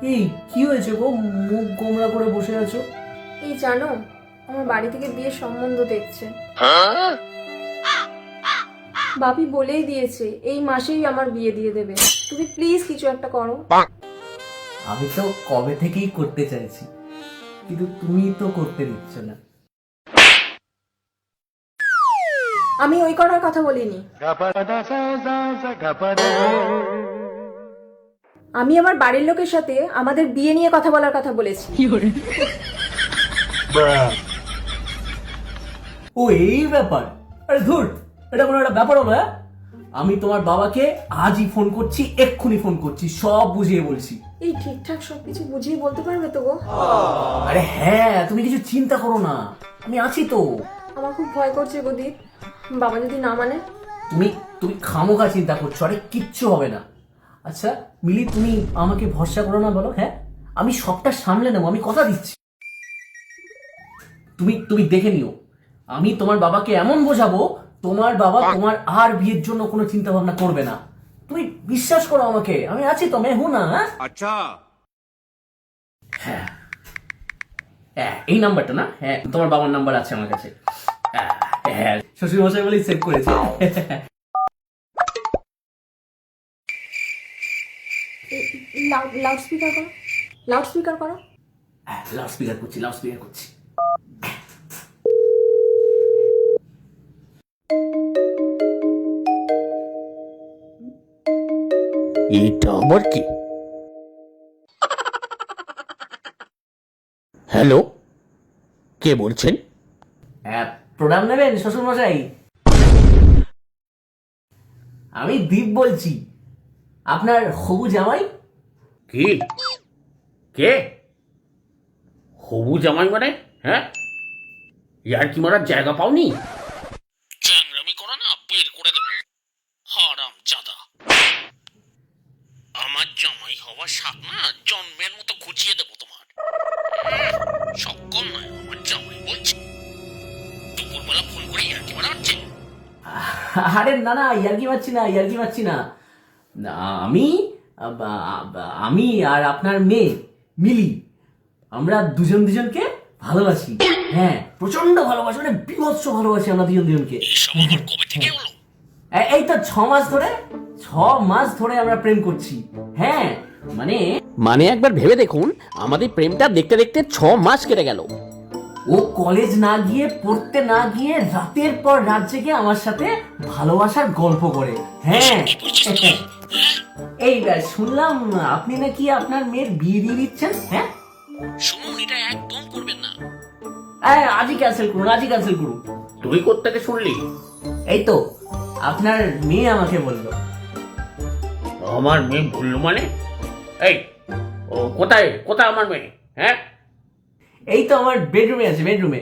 এই কি হয়েছে গো, মুখ গোমড়া করে বসে আছো? এই জানো, আমার বাড়ি থেকে বিয়ের সম্বন্ধ দেখছে। বাপি বলেই দিয়েছে এই মাসেই আমার বিয়ে দিয়ে দেবে। তুমি প্লিজ কিছু একটা করো। আমি তো কবে থেকেই করতে চাইছি, কিন্তু তুমি তো করতে দিচ্ছ না। আমি ওই করার কথা বলিনি। আমি আমার বাড়ির লোকের সাথে আমাদের বিয়ে নিয়ে কথা বলার কথা বলেছি। ও এই ব্যাপার? আরে ধুর, এটা কোনো একটা ব্যাপার হলো? আমি তোমার বাবাকে আজই ফোন করছি, এক্ষুনি ফোন করছি, সব বুঝিয়ে বলছি। এই ঠিকঠাক সবকিছু বুঝিয়ে বলতে পারবে তো গো? আরে হ্যাঁ, তুমি কিছু চিন্তা করো না, আমি আছি তো। আমার খুব ভয় করছে গো দীপ, বাবা যদি না মানে। তুমি তুমি খামোখা চিন্তা করছো, আরে কিচ্ছু হবে না। আচ্ছা মিলি, তুমি আমাকে ভরসা করো না বলো? হ্যাঁ, আমি সবটা সামলে নেবো, আমি কথা দিচ্ছি। তুমি তুমি দেখে নিও, আমি তোমার বাবাকে এমন বোঝাবো, তোমার বাবা তোমার আর বিয়ের জন্য কোনো চিন্তা ভাবনা করবে না। তুমি বিশ্বাস করো আমাকে, আমি আছি তো, মেহু না? আচ্ছা, হ্যাঁ হ্যাঁ, এই নাম্বারটা না? হ্যাঁ, তোমার বাবার নাম্বার আছে আমার কাছে। হ্যাঁ, শ্বশুর মশাই বলেই সেভ করেছি। লাউড স্পিকার করো, লাউড স্পিকার করো। লাউড স্পিকার করছি, লাউড স্পিকার করছি। এটা আবার কি? হ্যালো, কে বলছেন? হ্যাঁ, প্রণাম নেবেন শ্বশুর মশাই। আমি দীপ বলছি, আপনার হবু জামাই। কি? কে? হবু জামাই মানে? হ্যাঁ, ইয়ার কি মারার জায়গা পাওনি? চ্যাংরামি করো না, বের করে দেবো। হারাম জাদা, আমার জামাই হওয়ার সাত না জন্মের মতো খুঁচিয়ে দেবো তোমার। সকল নয়, আমার জামাই বলছে দুপুরবেলা ফোন করে ইয়ার কি মারা হচ্ছে? আরে না না, ইয়ার্কি মারছি না, ইয়ার্কি মারছি না। না, আমি আমি আর আপনার মেয়ে মিলি, আমরা দুজন দুজনকে ভালোবাসি। হ্যাঁ, প্রচন্ড ভালোবাসি, মানে বিভৎস ভালোবাসি আমরা দুজন দুজনকে। এসব আবার কবে থেকে হলো? এই তো 6 মাস ধরে, 6 মাস ধরে আমরা প্রেম করছি। হ্যাঁ, মানে একবার ভেবে দেখুন, আমাদের প্রেমটা দেখতে দেখতে 6 মাস কেটে গেল। ও কলেজ না গিয়ে, পড়তে না গিয়ে, রাতের পর রাত জেগে আমার সাথে ভালোবাসার গল্প করে। হ্যাঁ, এই শুনলাম আপনি নাকি আপনার মেয়ের বিয়ে দিয়ে দিচ্ছেন। হ্যাঁ, শুনুন, এটা একদম করবেন না। আজই ক্যান্সেল করুন, আজই ক্যান্সেল করুন। তুই কোত্থেকে শুনলি? এই তো আপনার মেয়ে আমাকে বললো। আমার মেয়ে বললো মানে? এই, ও কোথায় কোথায় আমার মেয়ে? হ্যাঁ, এই তো আমার বেডরুমে আছে, বেডরুমে।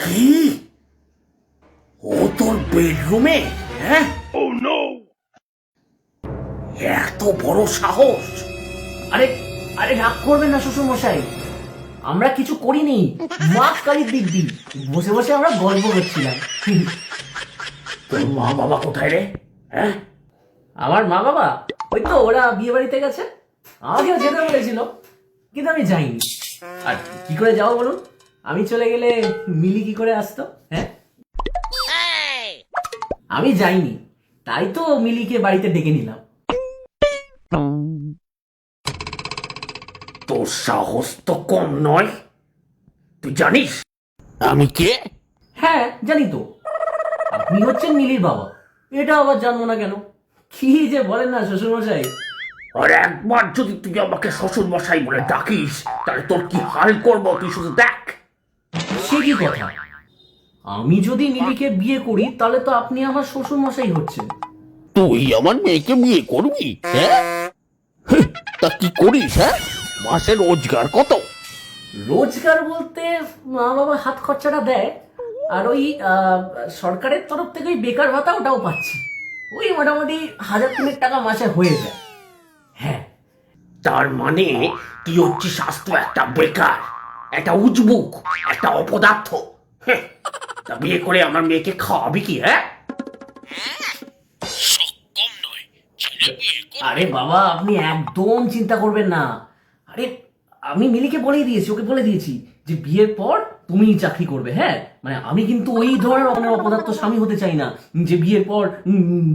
কি? ও তোর বেডরুমে? হ্যাঁ, ও নো, এত বড় সাহস! আরে আরে রাগ করবেন না শ্বশুর মশাই, আমরা কিছু করিনি। মা কালীর দিব্যি বসে বসে আমরা গল্প করছিলাম। তোর মা বাবা কোথায় রে? হ্যাঁ, আমার মা বাবা ওই তো ওরা বিয়ে বাড়িতে গেছে, আমাকেও যেতে বলেছিল কিন্তু আমি যাইনি। আর কি করে যাও বলুন, আমি চলে গেলে মিলি কি করে আসতো? হ্যাঁ, আমি যাইনি, তাই তো মিলিকে বাড়িতে ডেকে নিলাম। তোর সাহস তো কম নয়। তুই জানিস আমি কে? হ্যাঁ জানি তো, আপনি হচ্ছেন মিলির বাবা। এটা আবার জানবো না কেন? কি যে বলেন না শ্বশুর মশাই। আর একবার যদি তুই আমাকে শ্বশুর মশাই বলে ডাকিস, তাহলে তোর কি হাল করবো তুই শুধু দেখ। সে কি কথা? আমি যদি মিলিকে বিয়ে করি তাহলে তো আপনি আমার শ্বশুর মশাই হচ্ছেন। তুই আমার মেয়েকে বিয়ে করবি? হ্যাঁ, তা কি করিস? হ্যাঁ, মাসে রোজগার কত? রোজগার বলতে মা বাবা হাত খরচাটা দেয়, আর ওই সরকারের তরফ থেকে ওই বেকার ভাতা ওটাও পাচ্ছি। ওই মোটামুটি 1000-3 টাকা মাসে হয়ে যায়। হ্যাঁ, তার মানে তুই হচ্ছিস স্বাস্থ্য একটা বেকার, একটা উজবুক, একটা অপদার্থ। হ্যাঁ, তা বিয়ে করে আমার মেয়েকে খাওয়াবি কি? হ্যাঁ, কম নয়, আরে বাবা, আপনি একদম চিন্তা করবেন না। আরে আমি মিলিকে বলেই দিয়েছি, ওকে বলে দিয়েছি যে বিয়ের পর তুমিই চাকরি করবে। হ্যাঁ, মানে আমি কিন্তু ওই ধরনের অপদার্থ স্বামী হতে চাই না যে বিয়ের পর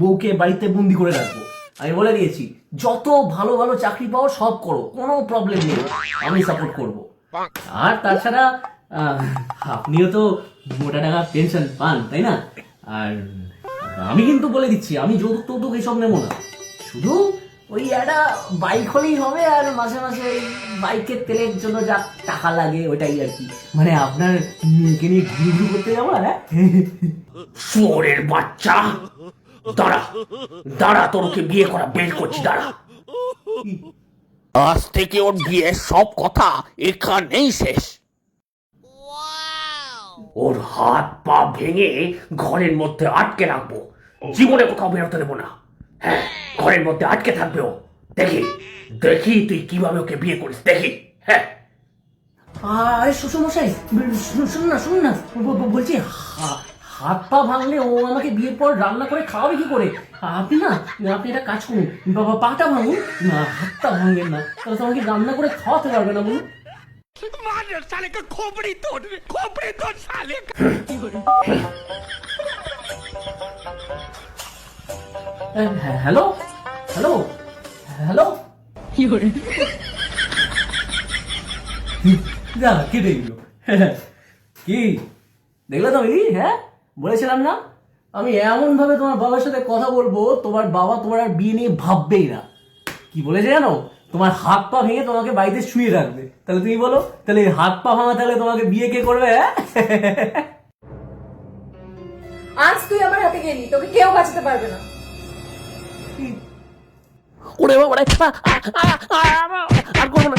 বউকে বাড়িতে বন্দি করে রাখবো। আমি বলে দিয়েছি যত ভালো ভালো চাকরি পাও সব করো, কোনো প্রবলেম নেই, আমি সাপোর্ট করব। আর তাছাড়া আহ, আপনিও তো মোটা টাকা পেনশন পান, তাই না? আর আমি কিন্তু বলে দিচ্ছি, আমি যৌতুক টৌতুক এইসব নেবো না। শুধু ওই একটা বাইক হলেই হবে, আর মাসে মাসে ওই বাইকের তেলের জন্য যা টাকা লাগে ওইটাই আর কি। মানে আপনার মেয়েকে নিয়ে ঘুরে ঘুরে করতে যাবো। হ্যাঁ শুয়োরের বাচ্চা, দাঁড়া দাঁড়া, তোর ওকে বিয়ে করা বের করছি, দাঁড়া। আজ থেকে ওর বিয়ের সব কথা এখানেই শেষ। ওর হাত পা ভেঙে ঘরের মধ্যে আটকে রাখবো, জীবনে কোথাও বেরোতে দেবো না। হ্যাঁ, ঘরের মধ্যে আটকে থাকবে ও। দেখি দেখি তুই কিভাবে ওকে বিয়ে করিস, দেখি। হ্যাঁ, আরে শ্বশুরমশাই, শুনুন না, বলছি হাত পা ভাঙলে ও আমাকে বিয়ের পর রান্না করে খাওয়াবে কি করে? আপনি একটা কাজ করুন, বাবা পাটা ভাঙুন, না হাতটা ভাঙবেন না, তাহলে তো আমাকে রান্না করে খাওয়াতে পারবে না। বলুন হ্যালো হ্যালো হ্যালো, যা কেটে গেল। কি দেখলে তো মিলি? হ্যাঁ, বলেছিলাম না আমি এমন ভাবে তোমার বাবার সাথে কথা বলবো, তোমার বাবা তোমার আর বিয়ে নিয়ে ভাববেই না। কি বলেছে জানো? তোমার হাত পা ভেঙে তোমাকে বাড়িতে শুয়ে রাখবে। তাহলে তুমি বলো, তাহলে এই হাত পা ভাঙা থাকলে তোমাকে বিয়ে কে করবে? হ্যাঁ আজ তুই আমার হাতে গেলি, তোকে কেউ বাঁচাতে পারবে না। ওরে বাবা রে, আর করবো না।